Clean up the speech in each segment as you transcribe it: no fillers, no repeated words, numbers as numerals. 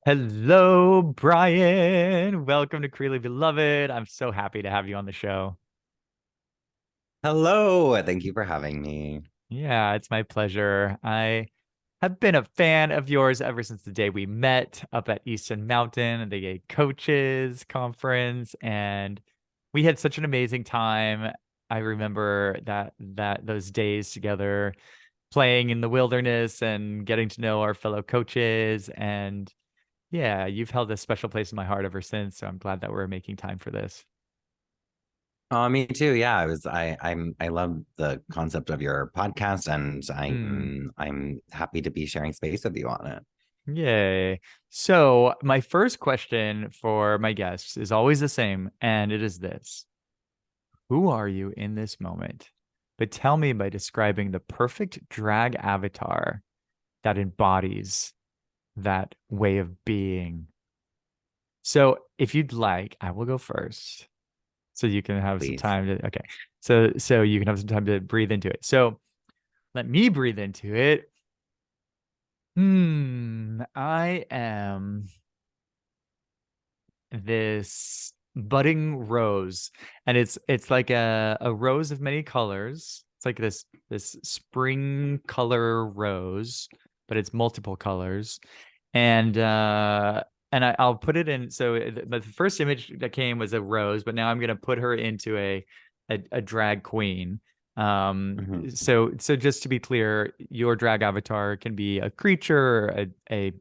Hello, Brian. Welcome to Creely Beloved. I'm so happy to have you on the show. Hello, thank you for having me. Yeah, it's my pleasure. I have been a fan of yours ever since the day we met up at Eastern Mountain and the Gay Coaches Conference, and we had such an amazing time. I remember that those days together, playing in the wilderness and getting to know our fellow coaches. And yeah, you've held a special place in my heart ever since. So I'm glad that we're making time for this. Oh, me too. Yeah, I love the concept of your podcast, and Hmm. I'm happy to be sharing space with you on it. Yay. So, my first question for my guests is always the same, and it is this: who are you in this moment? But tell me by describing the perfect drag avatar that embodies that way of being. So, if you'd like, I will go first so you can have some Please. time to, okay. So you can have some time to breathe into it. So, let me breathe into it. I am this budding rose, and it's like a rose of many colors. It's like this spring color rose, but it's multiple colors. And I'll put it in. So but the first image that came was a rose, but now I'm gonna put her into a drag queen. Mhm. So just to be clear, your drag avatar can be a creature, a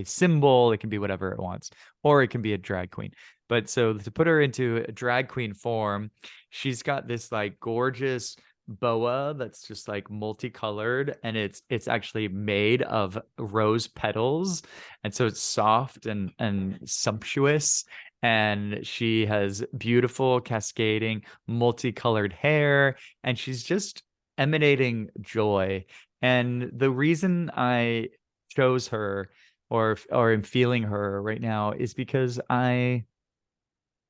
symbol, it can be whatever it wants, or it can be a drag queen. But so to put her into a drag queen form, she's got this like gorgeous boa that's just like multicolored, and it's actually made of rose petals, and so it's soft and sumptuous. And she has beautiful cascading multicolored hair, and she's just emanating joy. And the reason I chose her or am feeling her right now is because I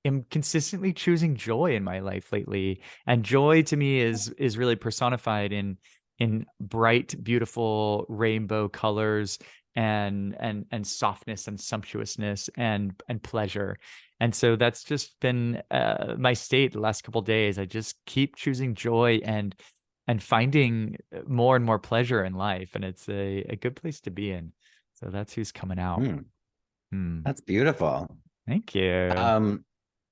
am consistently choosing joy in my life lately. And joy to me is really personified in bright, beautiful rainbow colors and softness and sumptuousness and pleasure. And so that's just been my state the last couple of days. I just keep choosing joy and finding more and more pleasure in life. And it's a good place to be in. So that's who's coming out. Mm, Hmm. that's beautiful. Thank you. Um,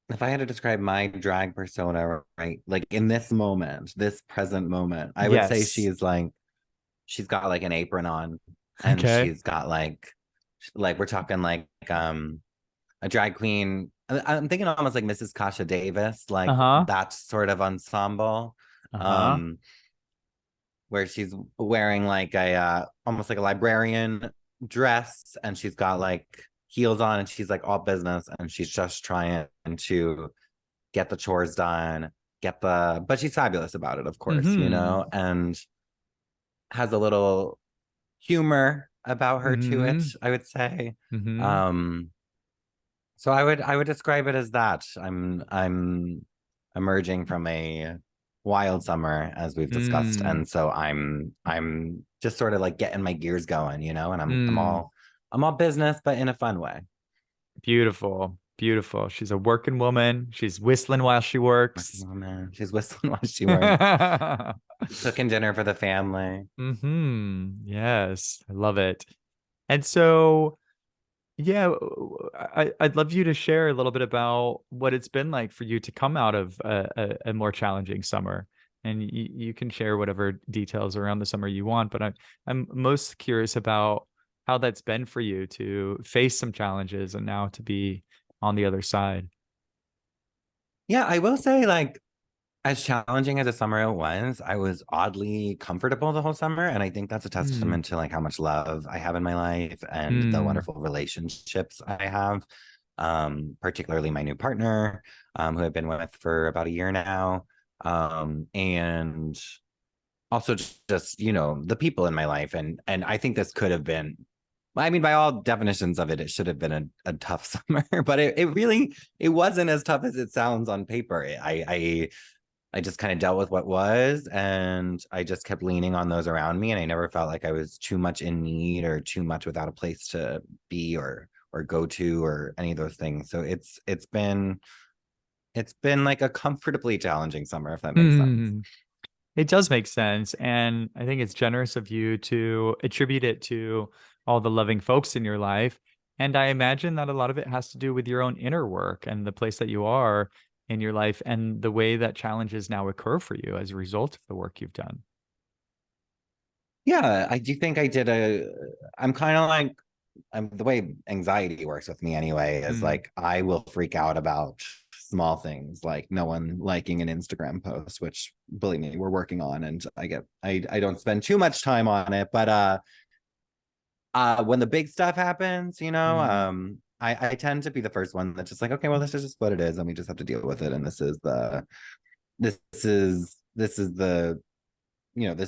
if I had to describe my drag persona, right, like in this moment, this present moment, I would say Yes. she's got like an apron on, and Okay. she's got like we're talking like a drag queen. I'm thinking almost like Mrs. Kasha Davis, like Uh-huh. that sort of ensemble, Uh-huh. um, where she's wearing like a almost like a librarian dress, and she's got like heels on, and she's like all business, and she's just trying to get the chores done, but she's fabulous about it, of course, Mm-hmm. and has a little humor about her to it, Mm-hmm. I would say. Mm-hmm. Um, So I would describe it as that. I'm emerging from a wild summer, as we've discussed, Mm. and so I'm just sort of like getting my gears going, and I'm Mm. all business, but in a fun way. Beautiful. Beautiful. She's a working woman. She's whistling while she Working works. woman. She's whistling while she works, cooking dinner for the family. Yes, I love it. And so, yeah, I'd love you to share a little bit about what it's been like for you to come out of a more challenging summer. And you can share whatever details around the summer you want, but I'm most curious about how that's been for you to face some challenges and now to be on the other side. Yeah, I will say, like, as challenging as a summer it was, I was oddly comfortable the whole summer. And I think that's a Hmm. testament to like how much love I have in my life and the Hmm. wonderful relationships I have. Particularly my new partner, who I've been with for about a year now. And also just the people in my life. And I think this could have been, I mean, by all definitions of it, it should have been a tough summer, but it really it wasn't as tough as it sounds on paper. I just kind of dealt with what was, and I just kept leaning on those around me, and I never felt like I was too much in need or too much without a place to be or go to or any of those things. So it's been like a comfortably challenging summer, if that makes sense. Hmm. It does make sense. And I think it's generous of you to attribute it to all the loving folks in your life. And I imagine that a lot of it has to do with your own inner work and the place that you are in your life and the way that challenges now occur for you as a result of the work you've done. Yeah, I do think I did I'm kind of like, the way anxiety works with me anyway is Mm. like I will freak out about small things like no one liking an Instagram post, which believe me, we're working on, and I don't spend too much time on it, but when the big stuff happens, Mm. I tend to be the first one that's just like, okay, well, this is just what it is, and we just have to deal with it, and this is the this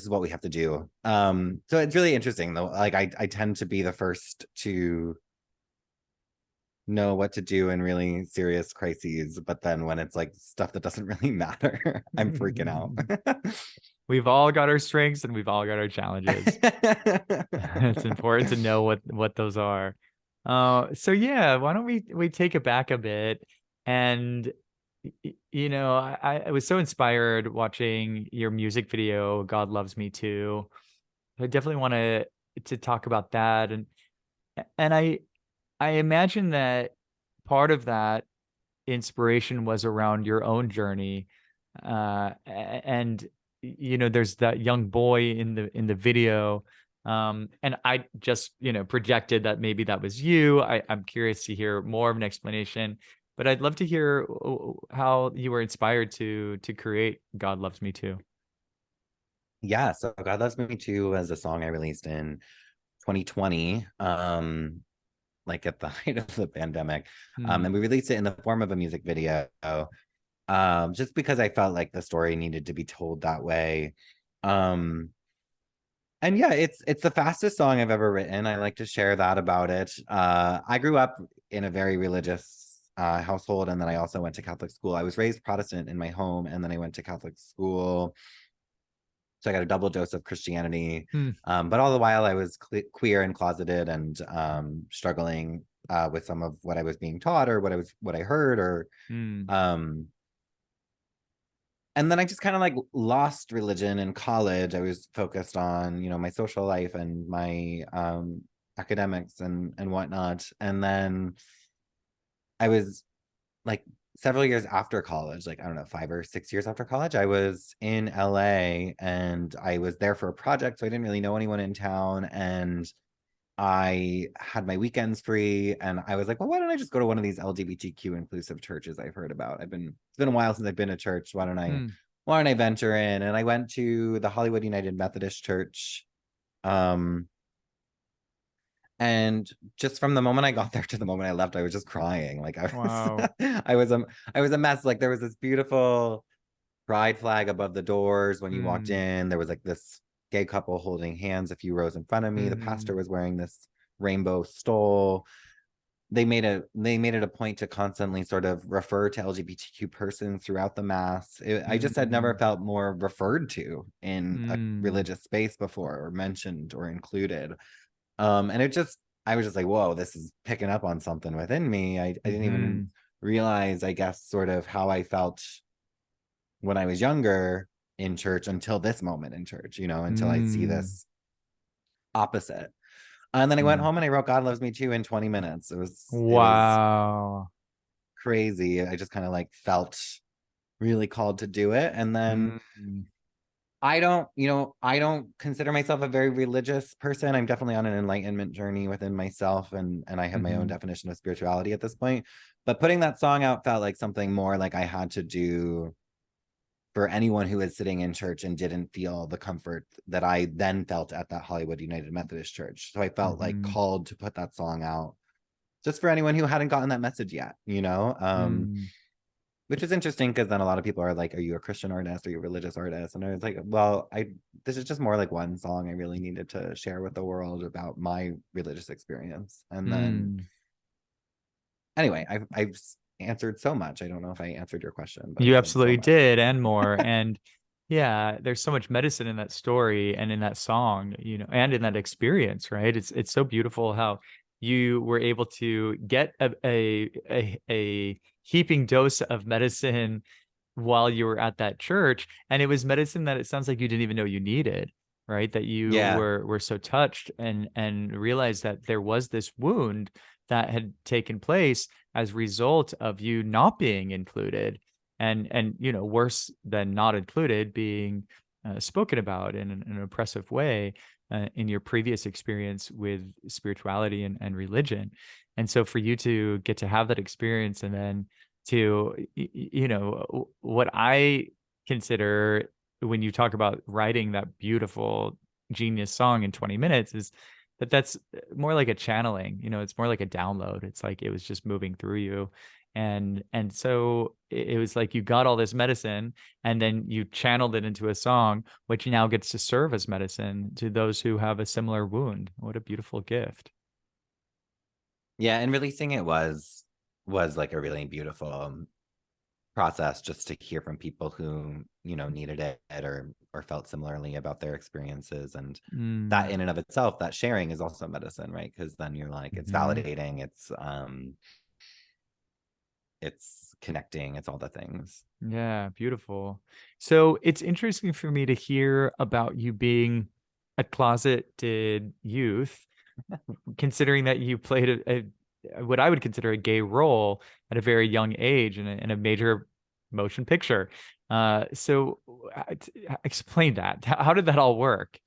is what we have to do. So it's really interesting though. Like I tend to be the first to know what to do in really serious crises, but then when it's like stuff that doesn't really matter, I'm freaking out. We've all got our strengths and we've all got our challenges. It's important to know what those are. So yeah, why don't we take it back a bit and I was so inspired watching your music video, God Loves Me Too. I definitely want to talk about that and I imagine that part of that inspiration was around your own journey. And there's that young boy in the video. And I just, projected that maybe that was you. I'm curious to hear more of an explanation, but I'd love to hear how you were inspired to create God Loves Me Too. Yeah, so God Loves Me Too was a song I released in 2020, like at the height of the pandemic. Hmm. And we released it in the form of a music video, just because I felt like the story needed to be told that way. Um, and yeah, it's the fastest song I've ever written. I like to share that about it. I grew up in a very religious household, and then I also went to Catholic school. I was raised Protestant in my home, and then I went to Catholic school. So I got a double dose of Christianity. Hmm. But all the while, I was queer and closeted and struggling with some of what I was being taught or what I heard or Hmm. um, and then I just kind of like lost religion in college. I was focused on, my social life and my academics and whatnot. And then I was like several years after college, like I don't know, 5 or 6 years after college, I was in LA and I was there for a project. So I didn't really know anyone in town. And I had my weekends free and I was like, well, why don't I just go to one of these LGBTQ inclusive churches I've heard about? It's been a while since I've been to church. Hmm. Why don't I venture in? And I went to the Hollywood United Methodist Church. Um, and just from the moment I got there to the moment I left, I was just crying. Like I was, Wow. I was a mess. Like there was this beautiful pride flag above the doors when you walked Hmm. in. There was like this gay couple holding hands a few rows in front of me. The pastor Hmm. was wearing this rainbow stole. They made it a point to constantly sort of refer to LGBTQ persons throughout the mass. I just had never Hmm. felt more referred to in a Hmm. religious space before, or mentioned or included. And I was just like, whoa, this is picking up on something within me. I didn't even Hmm. realize, I guess, sort of how I felt when I was younger in church until this moment in church, until I see Hmm. this opposite. And then I went Hmm. home and I wrote God Loves Me Too in 20 minutes. It was Wow. crazy. I just kind of like felt really called to do it. And then Mm. I don't consider myself a very religious person. I'm definitely on an enlightenment journey within myself, and I have my own Mhm. definition of spirituality at this point. But putting that song out felt like something more like I had to do for anyone who was sitting in church and didn't feel the comfort that I then felt at that Hollywood United Methodist Church. So I felt like Mhm. called to put that song out just for anyone who hadn't gotten that message yet, Mm. which is interesting because then a lot of people are like, are you a Christian artist? Are you a religious artist? And I was like, well, this is just more like one song I really needed to share with the world about my religious experience. And then Mm. anyway, I've answered so much. I don't know if I answered your question, but I You said so absolutely much. did, and more. And yeah, there's so much medicine in that story and in that song, and in that experience, right? It's so beautiful how you were able to get a heaping dose of medicine while you were at that church, and it was medicine that it sounds like you didn't even know you needed, right? That you Yeah. were so touched and realized that there was this wound that had taken place as a result of you not being included, and you know, worse than not included, being spoken about in an oppressive way in your previous experience with spirituality and religion. And so for you to get to have that experience, and then to you know, what I consider, when you talk about writing that beautiful genius song in 20 minutes, is that that's more like a channeling. You know, it's more like a download. It's like it was just moving through you. And so it was like you got all this medicine, and then you channeled it into a song, which now gets to serve as medicine to those who have a similar wound. What a beautiful gift. Yeah, and releasing it was like a really beautiful process, just to hear from people who, you know, needed it or felt similarly about their experiences. And that Mm. in and of itself, that sharing is also medicine, right? Because then you're like, it's Mhm. validating, it's connecting, it's all the things. Yeah, beautiful. So it's interesting for me to hear about you being a closeted youth, considering that you played what I would consider a gay role at a very young age in a major motion picture. So explain that. How did that all work?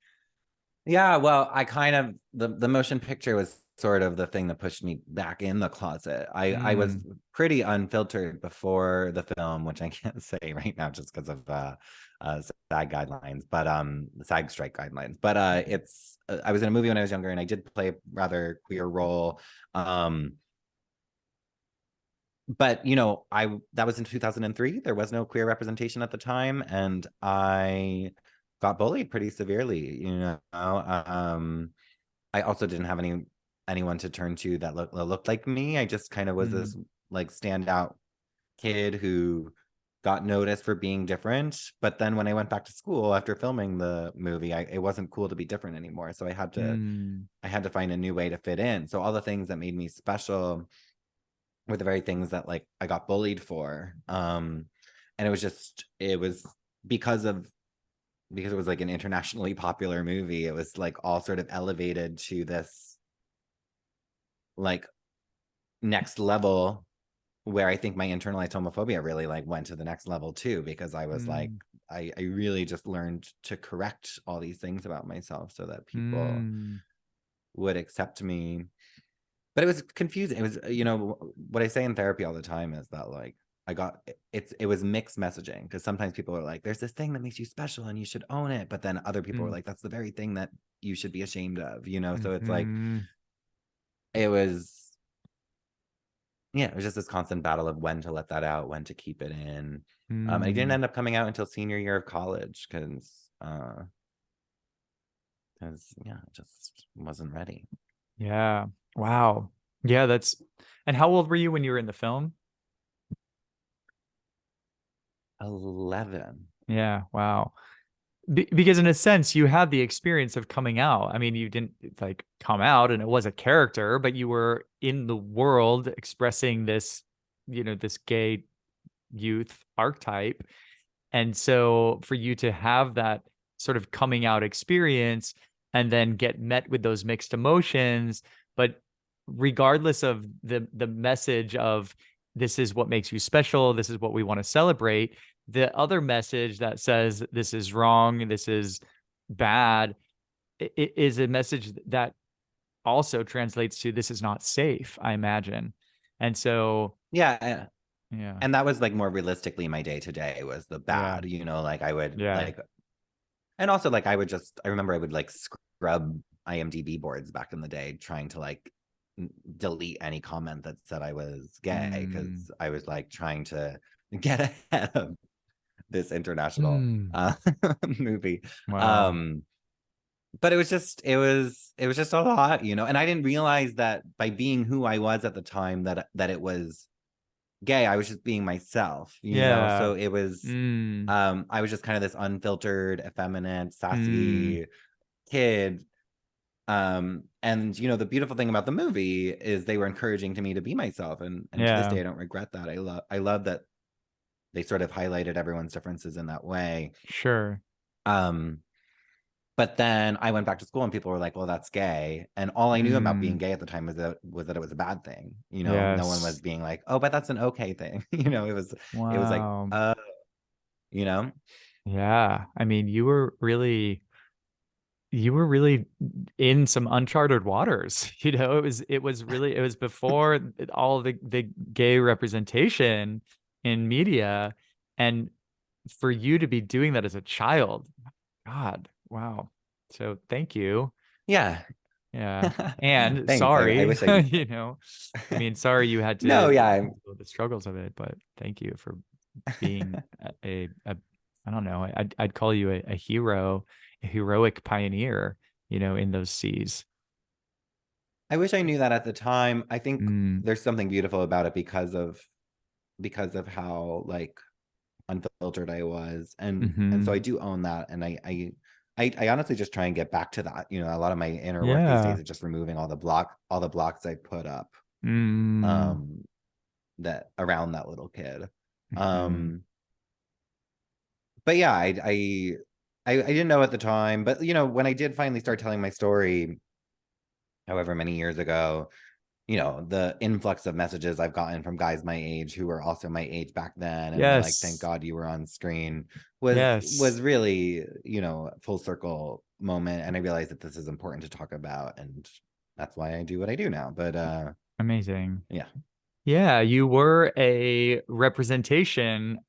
Yeah, well, I kind of the motion picture was sort of the thing that pushed me back in the closet. I was Mm, pretty unfiltered before the film, which I can't say right now just because of SAG guidelines, but SAG strike guidelines. But it's I was in a movie when I was younger, and I did play a rather queer role. Um, but you know, I that was in 2003. There was no queer representation at the time, and I got bullied pretty severely, you know. I also didn't have anyone to turn to that looked like me. I just kind of was mm, this like standout kid who got noticed for being different. But then when I went back to school after filming the movie, it wasn't cool to be different anymore. So mm, I had to find a new way to fit in. So all the things that made me special were the very things that like I got bullied for. And it was because of because it was like an internationally popular movie, it was like all sort of elevated to this like next level, where I think my internalized homophobia really like went to the next level too, because I was like, mm, I really just learned to correct all these things about myself so that people mm, would accept me. But it was confusing. It was, you know, what I say in therapy all the time is that like it was mixed messaging, because sometimes people are like, there's this thing that makes you special and you should own it, but then other people are mm, like, that's the very thing that you should be ashamed of, you know. So it's like mhm, it was yeah, it was just this constant battle of when to let that out, when to keep it in. I didn't mm. end up coming out until senior year of college because yeah, I just wasn't ready. Yeah. Wow. Yeah, that's. And how old were you when you were in the film? 11. Yeah. Wow. Because in a sense, you had the experience of coming out. I mean, you didn't like come out and it was a character, but you were in the world expressing this, you know, this gay youth archetype. And so for you to have that sort of coming out experience and then get met with those mixed emotions, but regardless of the message of this is what makes you special, this is what we want to celebrate, the other message that says this is wrong, this is bad, is a message that also translates to this is not safe, I imagine. And so, Yeah, yeah, and that was like more realistically my day to day was the yeah, bad, you know, like I would yeah. like, and also like I remember I would like scrub IMDb boards back in the day trying to like delete any comment that said I was gay, Mm, because I was like trying to get ahead of this international mm, movie. wow. Um, but it was just a lot, you know, and I didn't realize that by being who I was at the time that it was gay. I was just being myself, you know. Yeah. So it was Mm, I was just kind of this unfiltered, effeminate, mm, sassy kid And the beautiful thing about the movie is they were encouraging to me to be myself, and to this Yeah, day I don't regret that. I love that they sort of highlighted everyone's differences in that way. sure. um but then I went back to school and people were like, well, that's gay, and all I knew about being Mm, gay at the time was that it was a bad thing. No one was yes. being like, oh, but that's an okay thing. It was like, Wow. you know Yeah. I mean, you were really in some uncharted waters. It was before all the gay representation in media. And for you to be doing that as a child, God, wow. So thank you. yeah. Yeah. And Thanks. I sorry, wish I I mean, sorry you had no, to yeah. deal with the struggles of it, but thank you for being a I don't know, I'd call you a hero, a heroic pioneer, in those seas. I wish I knew that at the time. I think Mm, there's something beautiful about it because of how like unfiltered I was, and so I hmm. do own that, and I honestly just try and get back to that. A lot of my inner work these Yeah. days is just removing all the blocks I put up, Mm, um that around that little kid. hmm. um but yeah, I didn't know at the time, but when I did finally start telling my story however many years ago, the influx of messages I've gotten from guys my age who were also my age back then and were like, thank Yes. God you were on screen, was Yes. really, full circle moment. And I realized that this is important to talk about, and that's why I do what I do now. But Amazing. yeah. Yeah, you were a representation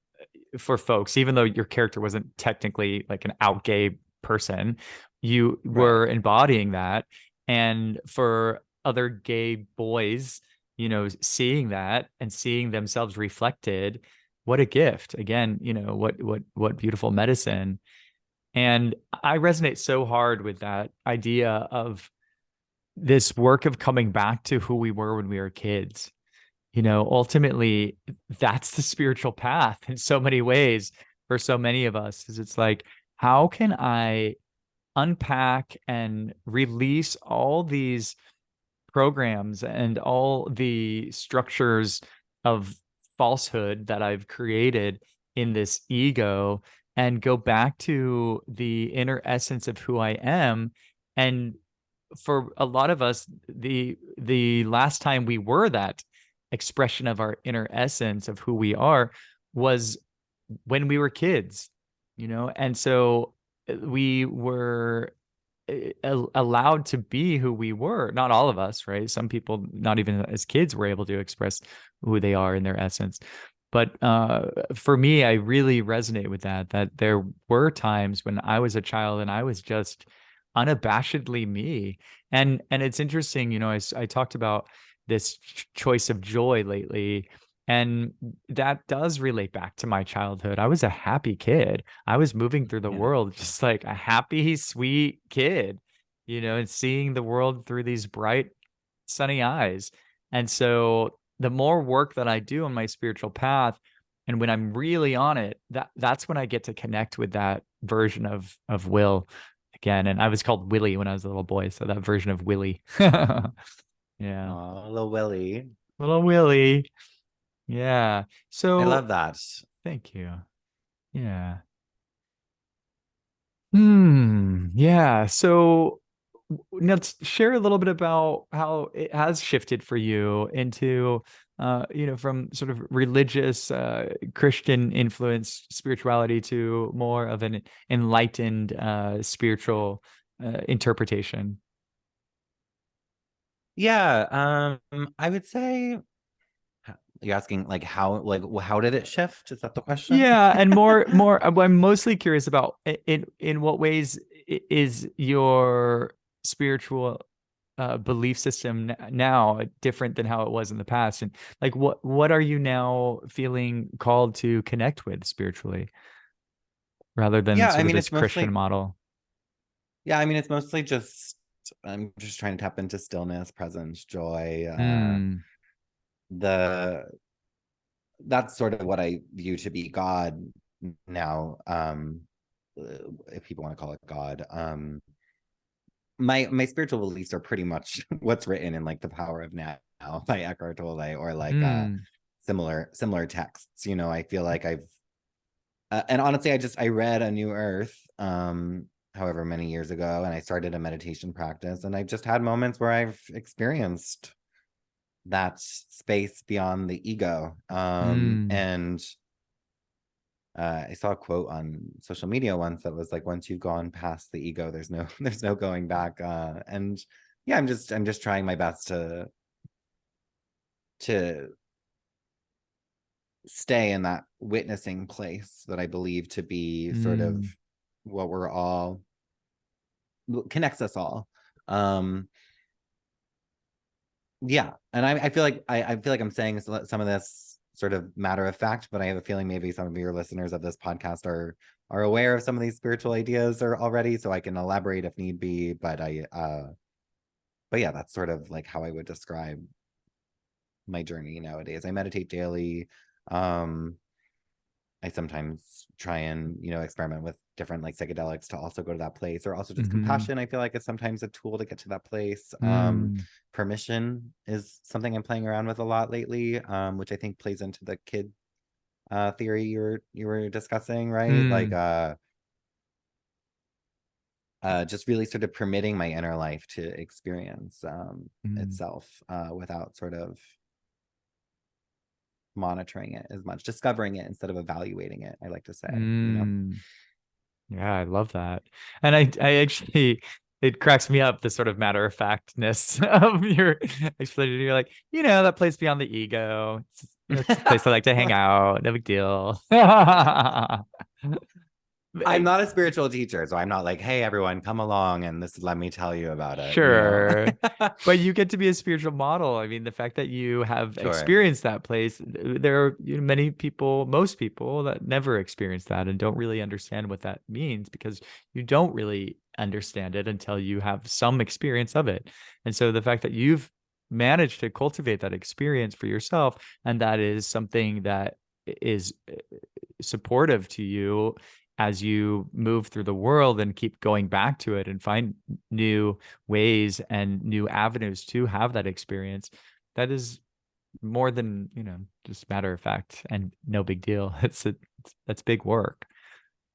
for folks, even though your character wasn't technically like an out gay person, you Right. were embodying that. And for other gay boys, seeing that and seeing themselves reflected, what a gift. Again, what beautiful medicine. And I resonate so hard with that idea of this work of coming back to who we were when we were kids. Ultimately, that's the spiritual path in so many ways for so many of us. Is it's like, how can I unpack and release all these programs and all the structures of falsehood that I've created in this ego and go back to the inner essence of who I am? And for a lot of us, the last time we were that expression of our inner essence of who we are was when we were kids, and so we were allowed to be who we were. Not all of us, right? Some people, not even as kids, were able to express who they are in their essence. But for me, I really resonate with that there were times when I was a child and I was just unabashedly me. And it's interesting, I talked about this choice of joy lately, and that does relate back to my childhood. I was a happy kid. I was moving through the Yeah. world just like a happy, sweet kid, and seeing the world through these bright, sunny eyes. And so the more work that I do on my spiritual path, and when I'm really on it, that's when I get to connect with that version of Will again. And I was called Willie when I was a little boy, so that version of Willie. Yeah. Oh, little Willie. Little Willie. Yeah. I So love that. thank you. Yeah. Hmm. Yeah. So now let's share a little bit about how it has shifted for you into, from sort of religious, Christian influence spirituality to more of an enlightened, spiritual, interpretation. Yeah. I would say, you're asking like how did it shift? Is that the question? Yeah, and more. I'm mostly curious about in what ways is your spiritual belief system now different than how it was in the past, and like what are you now feeling called to connect with spiritually rather than Yeah, I sort of mean this it's Christian mostly model? yeah, I mean it's mostly just I'm just trying to tap into stillness, presence, joy. Hmm. The That's sort of what I view to be God now. If people want to call it God. my spiritual beliefs are pretty much what's written in like The Power of Now by Eckhart Tolle, or like Mm, similar texts. You know, I feel like I've and honestly, I read A New Earth, however many years ago, and I started a meditation practice, and I just had moments where I've experienced that space beyond the ego. mm, And I saw a quote on social media once that was like, once you've gone past the ego, there's no there's no going back. And yeah, I'm just trying my best to stay in that witnessing place that I believe to be sort of mm, what we're all connects us all. Um, yeah, and I feel like I feel like I'm saying some of this sort of matter of fact, but I have a feeling maybe some of your listeners of this podcast are aware of some of these spiritual ideas or already, so I can elaborate if need be. But yeah, that's sort of like how I would describe my journey nowadays. I meditate daily. Um, I sometimes try and, experiment with different like psychedelics to also go to that place, or also just mm-hmm, compassion. I feel like it's sometimes a tool to get to that place. mm, Permission is something I'm playing around with a lot lately, which I think plays into the kid theory you were discussing, right? Like mm, just really sort of permitting my inner life to experience mm, itself without sort of monitoring it as much, discovering it instead of evaluating it, I like to say. mm. Yeah, I love that. And I actually, it cracks me up, the sort of matter of factness of your explanation. You're like, that place beyond the ego. It's a place I like to hang out. No big deal. I'm not a spiritual teacher, so I'm not like, hey, everyone, come along and let me tell you about it. Sure. But you get to be a spiritual model. I mean, the fact that you have Sure. experienced that place, there are many people, most people that never experience that and don't really understand what that means, because you don't really understand it until you have some experience of it. And so the fact that you've managed to cultivate that experience for yourself, and that is something that is supportive to you as you move through the world and keep going back to it and find new ways and new avenues to have that experience, that is more than, just matter of fact and no big deal. That's big work.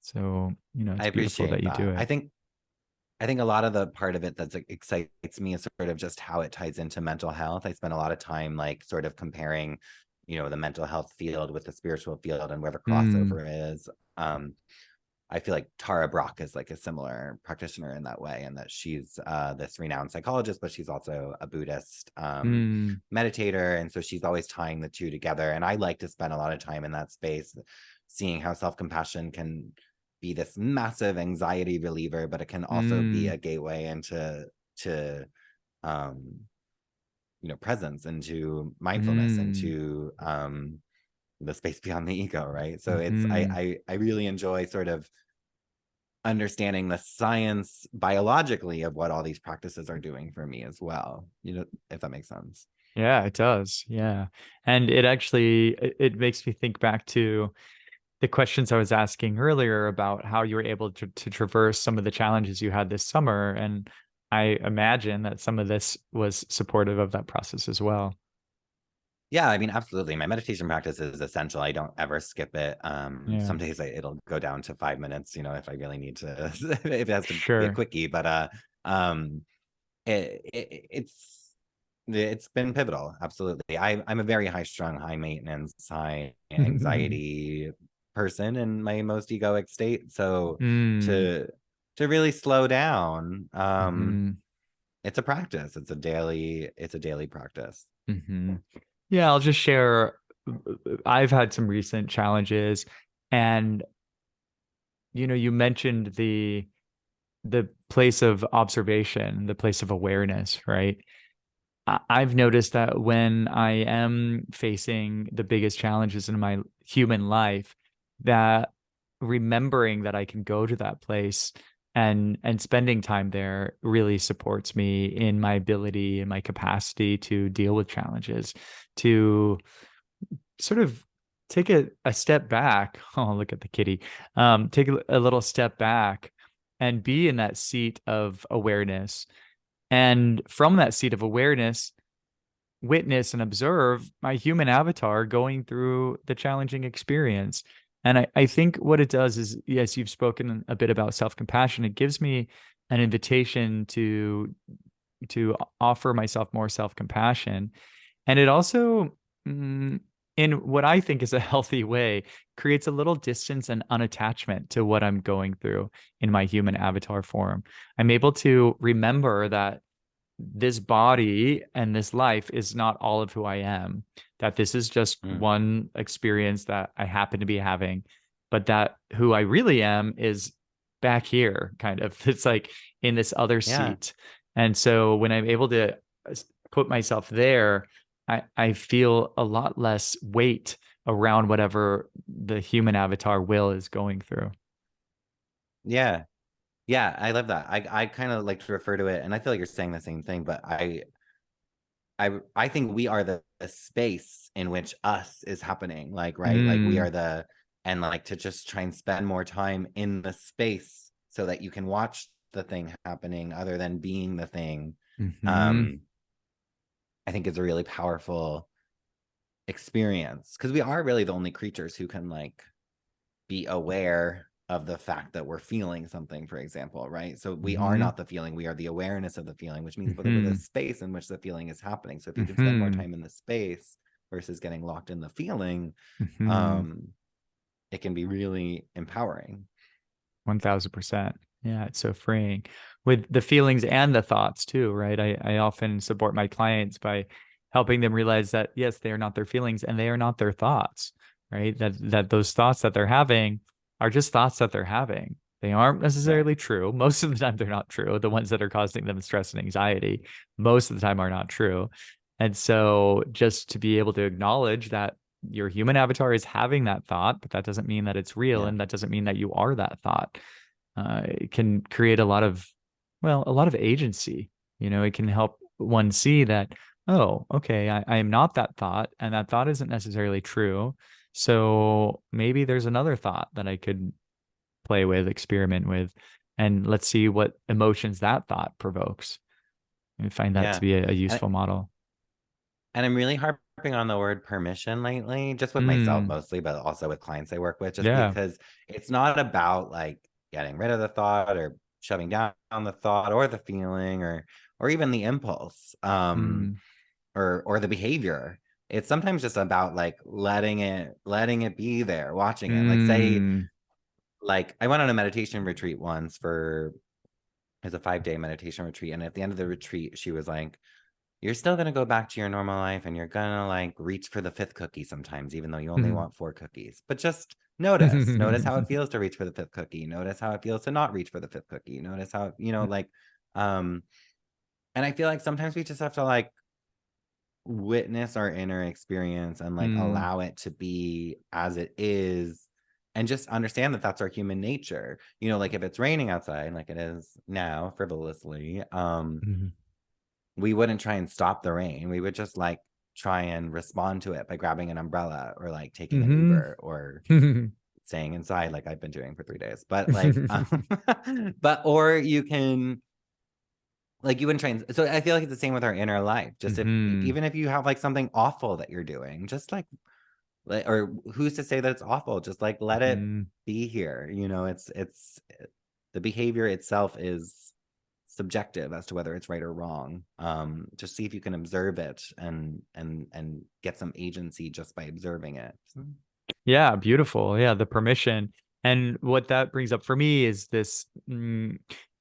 So, I it's beautiful that appreciate you do that. I it. think I think a lot of the part of it that excites me is sort of just how it ties into mental health. I spend a lot of time like sort of comparing, the mental health field with the spiritual field and where the Mm, crossover is. I feel like Tara Brach is like a similar practitioner in that way, and that she's this renowned psychologist, but she's also a Buddhist mm, meditator. And so she's always tying the two together. And I like to spend a lot of time in that space, seeing how self-compassion can be this massive anxiety reliever, but it can also be mm, a gateway to um, presence, into mindfulness, mm, into the space beyond the ego, right? So it's mm. I really enjoy sort of understanding the science biologically of what all these practices are doing for me as well, if that makes sense. Yeah, it does. Yeah. And it makes me think back to the questions I was asking earlier about how you were able to traverse some of the challenges you had this summer. And I imagine that some of this was supportive of that process as well. Yeah, I mean, absolutely. My meditation practice is essential. I don't ever skip it. Yeah, Some days it'll go down to 5 minutes, if I really need to, if it has to be a sure. quickie. But um, it's been pivotal. Absolutely. I'm a very high strung, high maintenance, high anxiety person in my most egoic state. So Mm, to to really slow down, hmm it's a daily practice. hmm Yeah, I'll just share. I've had some recent challenges, and you mentioned the place of observation, the place of awareness, right? I've noticed that when I am facing the biggest challenges in my human life, that remembering that I can go to that place and spending time there really supports me in my ability and my capacity to deal with challenges, to sort of take a step back. Oh, look at the kitty. Take a little step back and be in that seat of awareness. And from that seat of awareness, witness and observe my human avatar going through the challenging experience. And I think what it does is, yes, you've spoken a bit about self-compassion. It gives me an invitation to offer myself more self-compassion. And it also, in what I think is a healthy way, creates a little distance and unattachment to what I'm going through in my human avatar form. I'm able to remember that this body and this life is not all of who I am, that this is just one experience that I happen to be having, but that who I really am is back here, kind of. It's like in this other Yeah. seat. And so when I'm able to put myself there, I feel a lot less weight around whatever the human avatar will is going through. Yeah. Yeah, I love that. I kind of like to refer to it, and I feel like you're saying the same thing, but I think we are the space in which us is happening. Like, right? Like we are the, and like to just try and spend more time in the space so that you can watch the thing happening other than being the thing. I think is a really powerful experience, because we are really the only creatures who can like be aware of the fact that we're feeling something, for example, right? So we are not the feeling, we are the awareness of the feeling, which means we're the space in which the feeling is happening. So if you can spend more time in the space versus getting locked in the feeling, it can be really empowering. 1000%. Yeah, it's so freeing with the feelings and the thoughts too, right? I often support my clients by helping them realize that, yes, they are not their feelings and they are not their thoughts, right? That those thoughts that they're having are just thoughts that they're having. They aren't necessarily true. Most of the time, they're not true. The ones that are causing them stress and anxiety, most of the time, are not true. And so just to be able to acknowledge that your human avatar is having that thought, but that doesn't mean that it's real. And that doesn't mean that you are that thought. It can create a lot of, well, a lot of agency. It can help one see that, oh, okay, I am not that thought, and that thought isn't necessarily true. So maybe there's another thought that I could play with, experiment with, and let's see what emotions that thought provokes. I find that to be a and, useful model. and I'm really harping on the word permission lately, just with myself mostly, but also with clients I work with, just because it's not about like getting rid of the thought or shoving down the thought or the feeling or even the impulse or the behavior. It's sometimes just about like letting it be there, watching it. Like, say, like I went on a meditation retreat once for, it was a 5-day meditation retreat, and at the end of the retreat she was like, you're still going to go back to your normal life, and you're going to like reach for the 5th cookie sometimes, even though you only want 4 cookies. But just notice how it feels to reach for the 5th cookie. Notice how it feels to not reach for the 5th cookie. Notice how, like, and I feel like sometimes we just have to like witness our inner experience and like allow it to be as it is, and just understand that that's our human nature. Like if it's raining outside, like it is now, frivolously, we wouldn't try and stop the rain. We would just like try and respond to it by grabbing an umbrella or like taking an Uber or staying inside, like I've been doing for 3 days. But like, or you can, like, you wouldn't try and, so I feel like it's the same with our inner life. Just even if you have like something awful that you're doing, just like, or who's to say that it's awful? Just like let it be here. It's the behavior itself is subjective as to whether it's right or wrong. Just see if you can observe it and get some agency just by observing it. Yeah, beautiful. Yeah, the permission. And what that brings up for me is this,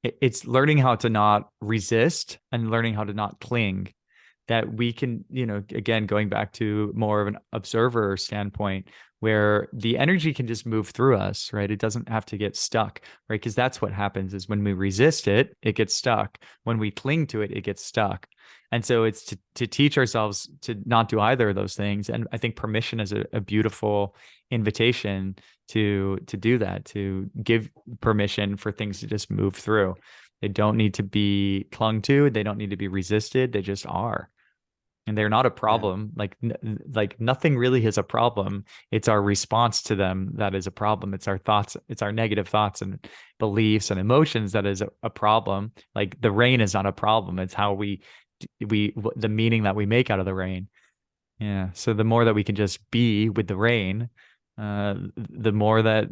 it's learning how to not resist and learning how to not cling. That we can, again, going back to more of an observer standpoint, where the energy can just move through us, right? It doesn't have to get stuck, right? Because that's what happens is when we resist it, it gets stuck. When we cling to it, it gets stuck. And so it's to teach ourselves to not do either of those things. And I think permission is a beautiful invitation to do that, to give permission for things to just move through. They don't need to be clung to, they don't need to be resisted, they just are. and they're not a Yeah. problem. Like nothing really is a problem. It's our response to them that is a problem. It's our thoughts, it's our negative thoughts and beliefs and emotions that is a problem. Like the rain is not a problem. It's how the meaning that we make out of the rain. Yeah. So the more that we can just be with the rain, the more that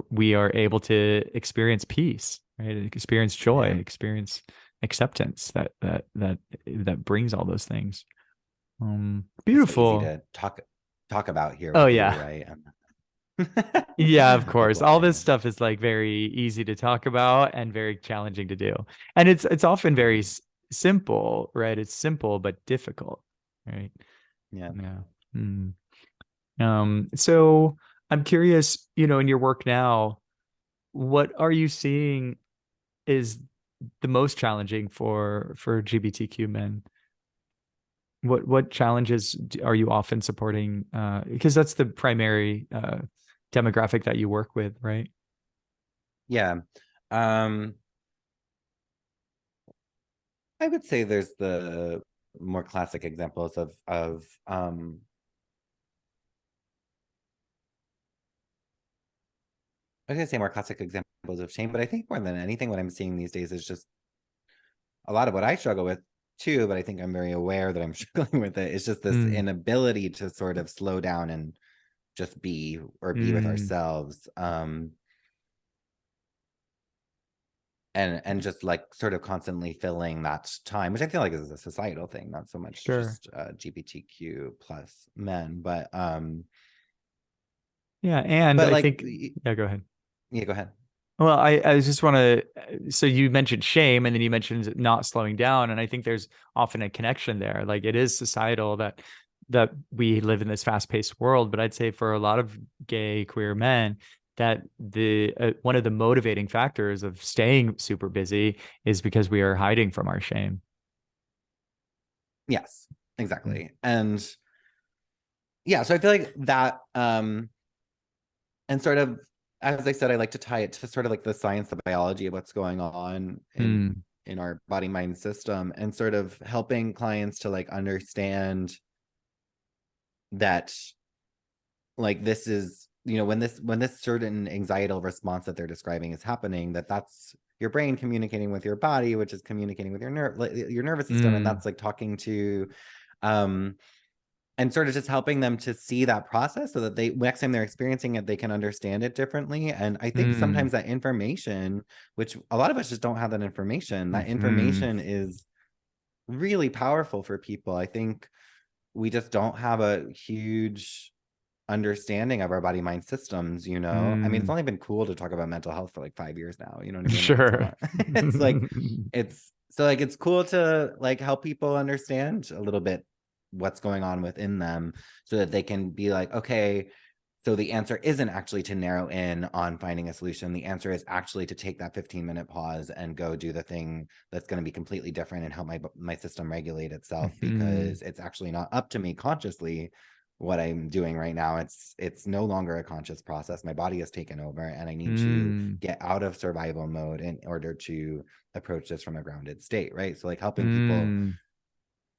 we are able to experience peace, right? Experience joy, Yeah. experience acceptance that brings all those things. It's so easy Beautiful. to talk about here Oh with you, yeah. right? Yeah, of Like course. All this why? stuff is like very easy to talk about and very challenging to do. And it's often very Mhm. simple, right? It's simple but difficult, right? Yeah. Yeah. Mm. So I'm curious, in your work now, what are you seeing is the most challenging for GBTQ men? What challenges are you often supporting? Because that's the primary demographic that you work with, right? Yeah. Um, I would say there's the more classic examples of I was gonna say more classic examples of shame, but I think more than anything, what I'm seeing these days is just a lot of what I struggle with too, but I think I'm very aware that I'm struggling with it. It's just this Mm, inability to sort of slow down and just be with mm, ourselves. And just like sort of constantly filling that time, which I feel like is a societal thing, not so much sure. just GBTQ plus men, Yeah, and but I like think, yeah, go ahead. yeah, go ahead. Well, I just want to, so you mentioned shame and then you mentioned not slowing down. And I think there's often a connection there. Like it is societal that we live in this fast-paced world. But I'd say for a lot of gay queer men, that the one of the motivating factors of staying super busy is because we are hiding from our shame. Yes, Mm. exactly. And yeah, so I feel like that and sort of as I said, I like to tie it to sort of like the science, the biology of what's going on Mm, in our body mind system, and sort of helping clients to like understand that like this is, when this certain anxietal response that they're describing is happening, that's your brain communicating with your body, which is communicating with your nervous system, and mm, that's like talking to um and sort of just helping them to see that process so that they next time they're experiencing it, they can understand it differently. And I think mm, sometimes that information, which a lot of us just don't have, that mhm, information is really powerful for people. I think we just don't have a huge understanding of our body mind systems. I mean, it's mm. only been cool to talk about mental health for like 5 years now, you know what I mean? Like it's Sure. not it's like it's cool to like help people understand a little bit what's going on within them so that they can be like, okay, so the answer isn't actually to narrow in on finding a solution. The answer is actually to take that 15-minute pause and go do the thing that's going to be completely different and help my system regulate itself, Mhm, because it's actually not up to me consciously what I'm doing right now. It's no longer a conscious process. My body has taken over and I need to mm, get out of survival mode in order to approach this from a grounded state, right? So like helping people mm.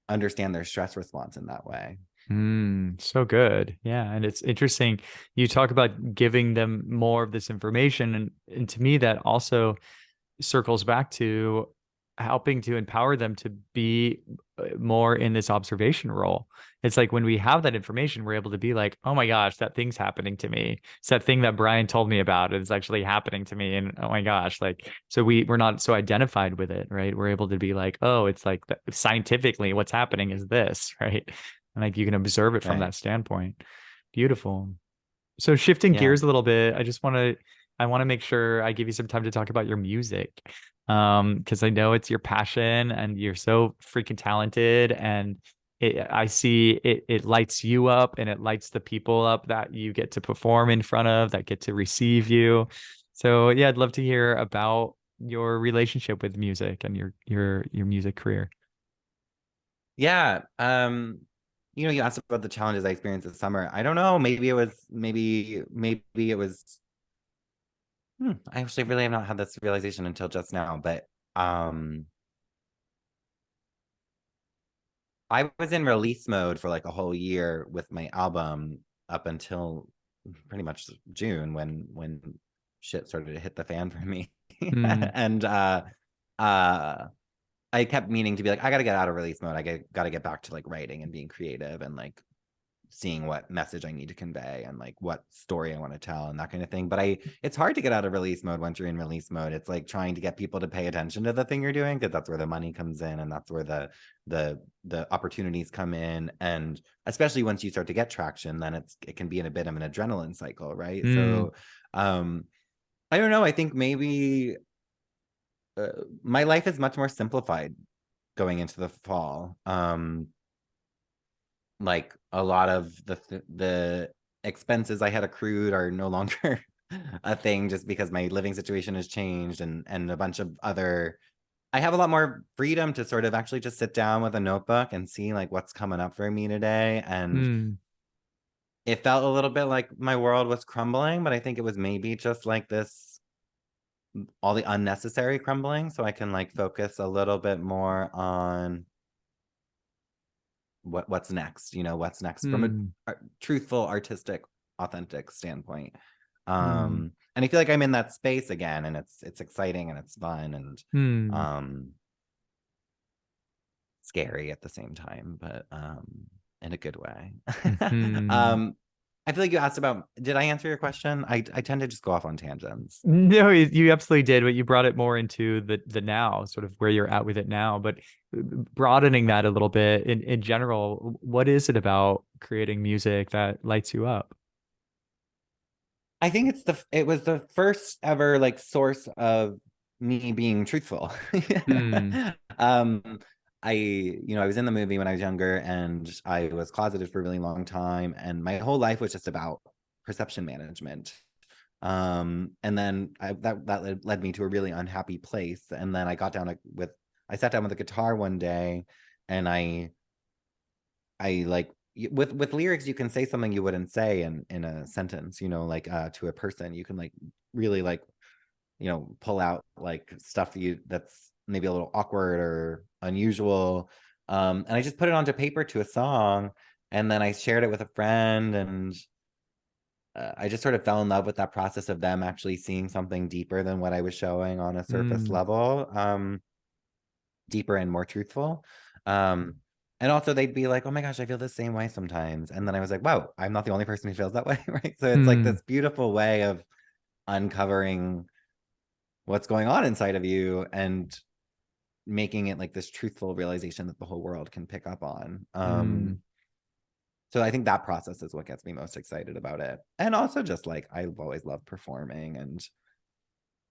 understand their stress response in that way. So good. Yeah. And it's interesting. You talk about giving them more of this information. And to me, that also circles back to helping to empower them to be more in this observation role. It's like when we have that information, we're able to be like, oh my gosh, that thing's happening to me. It's that thing that Brian told me about. It's actually happening to me. And oh my gosh, like, so we're not so identified with it, right? We're able to be like, oh, it's like scientifically what's happening is this, right? And like you can observe it from Right. that standpoint. Beautiful. So shifting Yeah. gears a little bit, I want to make sure I give you some time to talk about your music. Because I know it's your passion and you're so freaking talented and I see it lights you up and it lights the people up that you get to perform in front of, that get to receive you. So yeah, I'd love to hear about your relationship with music and your music career. Yeah. You asked about the challenges I experienced this summer. I don't know. Maybe it was. I actually really have not had this realization until just now, but um, I was in release mode for like a whole year with my album up until pretty much June when shit started to hit the fan for me. Mm, And uh I kept meaning to be like, I gotta get out of release mode. Gotta get back to like writing and being creative and like seeing what message I need to convey and like what story I want to tell and that kind of thing. But it's hard to get out of release mode once you're in release mode. It's like trying to get people to pay attention to the thing you're doing, because that's where the money comes in and that's where the opportunities come in. And especially once you start to get traction, then it can be in a bit of an adrenaline cycle, right? mm, So I don't know. I think maybe my life is much more simplified going into the fall. Like a lot of the expenses I had accrued are no longer a thing, just because my living situation has changed, and a bunch of other, I have a lot more freedom to sort of actually just sit down with a notebook and see like what's coming up for me today. And mm, it felt a little bit like my world was crumbling, but I think it was maybe just like this, all the unnecessary crumbling, so I can like focus a little bit more on what's next, what's next from mm, a truthful, artistic, authentic standpoint. mm, And I feel like I'm in that space again, and it's exciting and it's fun and mm, um scary at the same time, but in a good way. mhm. I feel like you asked about, did I answer your question? I tend to just go off on tangents. No, you absolutely did, but you brought it more into the now, sort of where you're at with it now. But broadening that a little bit in general, what is it about creating music that lights you up? I think it was the first ever like source of me being truthful. Hmm. um I was in the movie when I was younger, and I was closeted for a really long time, and my whole life was just about perception management. And then that led me to a really unhappy place, and then I sat down with a guitar one day, and I like, with lyrics you can say something you wouldn't say in a sentence, like to a person. You can like really like, pull out like stuff that's maybe a little awkward or unusual. And I just put it onto paper to a song, and then I shared it with a friend, and I just sort of fell in love with that process of them actually seeing something deeper than what I was showing on a surface Mm, level. Deeper and more truthful. Um, and also they'd be like, "Oh my gosh, I feel the same way sometimes." And then I was like, "Wow, I'm not the only person who feels that way," right? So it's like mm, this beautiful way of uncovering what's going on inside of you and making it like this truthful realization that the whole world can pick up on. mm. So I think that process is what gets me most excited about it. And also just like I've always loved performing, and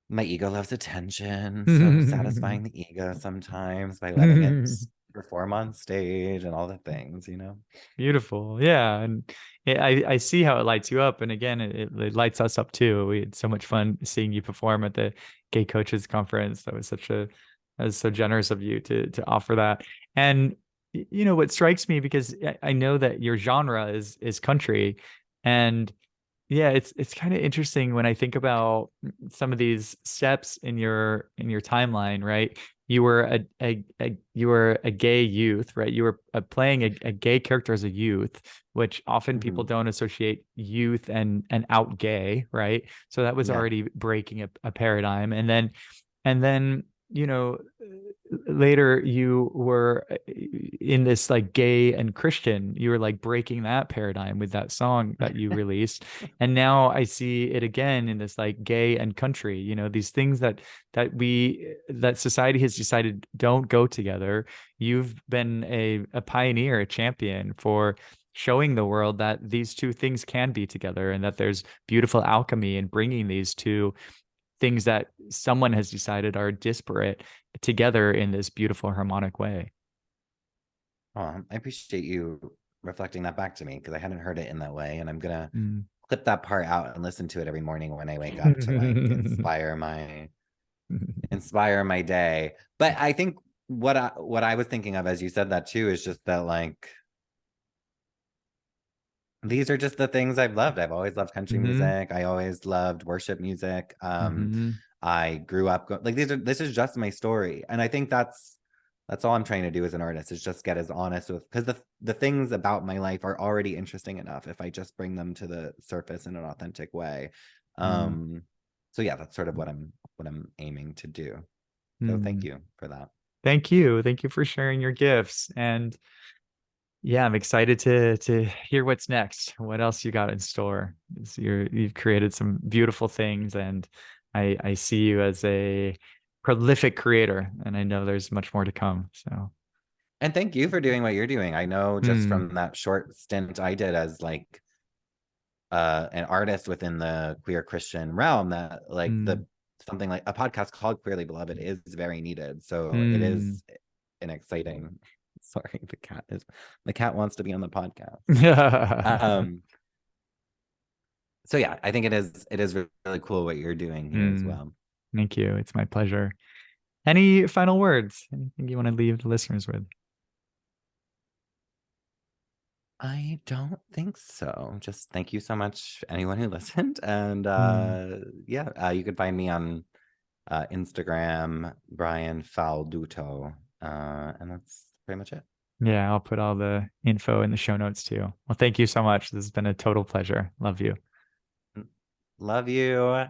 my ego loves attention, so satisfying the ego sometimes by letting it perform on stage and all the things. Beautiful. Yeah. And I see how it lights you up. And again, it lights us up too. We had so much fun seeing you perform at the Gay Coaches Conference. That was so generous of you to offer that. And what strikes me, because I know that your genre is country, and yeah, it's kind of interesting when I think about some of these steps in your timeline, right? You were you were a gay youth, right? You were playing a gay character as a youth, which often people Mm-hmm. don't associate youth and out gay, right? So that was Yeah. already breaking a paradigm. And then later you were in this like gay and Christian. You were like breaking that paradigm with that song that you released. And now I see it again in this like gay and country, these things that society has decided don't go together. You've been a pioneer, a champion for showing the world that these two things can be together, and that there's beautiful alchemy in bringing these two things that someone has decided are disparate together in this beautiful harmonic way. Oh, I appreciate you reflecting that back to me, because I hadn't heard it in that way. And I'm gonna Mm. clip that part out and listen to it every morning when I wake up to like inspire my day. But I think what I was thinking of as you said that too is just that like these are just the things I've loved. I've always loved country Hmm. music. I always loved worship music. Hmm. I grew up like this is just my story. And I think that's That's all I'm trying to do as an artist, is just get as honest with, because the things about my life are already interesting enough if I just bring them to the surface in an authentic way. Mm, So yeah, that's sort of what I'm aiming to do. So thank mm. you for that. Thank you. Thank you for sharing your gifts. And yeah, I'm excited to hear what's next. What else you got in store? You've created some beautiful things, and I see you as a prolific creator, and I know there's much more to come. So, And thank you for doing what you're doing. I know just mm, from that short stint I did as like an artist within the queer Christian realm, that like mm, the something like a podcast called Queerly Beloved is very needed. So it mm. is an exciting. Sorry, the cat wants to be on the podcast. Um, so yeah, I think it is really cool what you're doing here as Mm, well. thank you. It's my pleasure. Any final words? Anything you want to leave the listeners with? I don't think so. Just thank you so much, anyone who listened. And Mm, yeah, you can find me on Instagram, Brian Falduto. And that's pretty much it. yeah, I'll put all the info in the show notes too. Well, thank you so much. This has been a total pleasure. Love you. Love you.